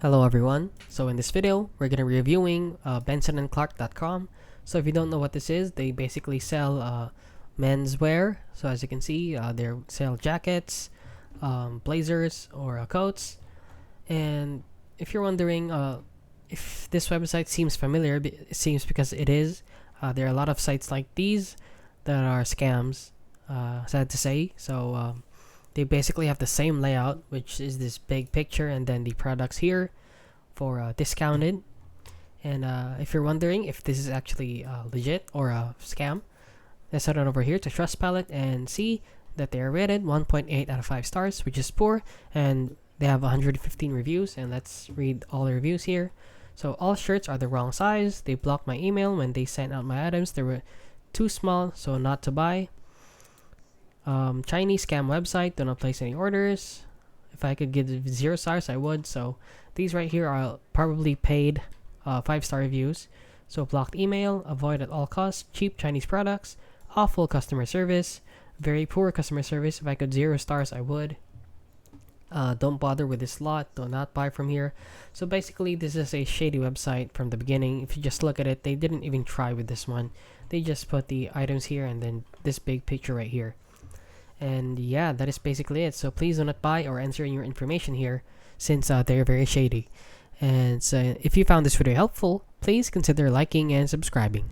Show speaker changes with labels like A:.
A: Hello everyone. So in this video, we're gonna be reviewing bensonandclark.com. So if you don't know what this is, they basically sell menswear. So as you can see, they sell jackets, blazers, or coats. And if you're wondering if this website seems familiar, it seems because it is. There are a lot of sites like these that are scams. Sad to say. So they basically have the same layout, which is this big picture and then the products here for discounted. And if you're wondering if this is actually legit or a scam, let's head on over here to Trustpilot and see that they are rated 1.8 out of 5 stars, which is poor, and they have 115 reviews. And let's read all the reviews here. So all shirts are the wrong size. They blocked my email when they sent out my items. They were too small, so not to buy. Chinese scam website, do not place any orders. If I could give 0 stars, I would. So these right here are probably paid 5-star reviews. So blocked email, avoid at all costs, cheap Chinese products, awful customer service, very poor customer service. If I could 0 stars, I would. Don't bother with this lot, do not buy from here. So basically this is a shady website from the beginning. If you just look at it, they didn't even try with this one. They just put the items here and then this big picture right here. And yeah, that is basically it. So please do not buy or enter in your information here, since they're very shady. And so if you found this video helpful, please consider liking and subscribing.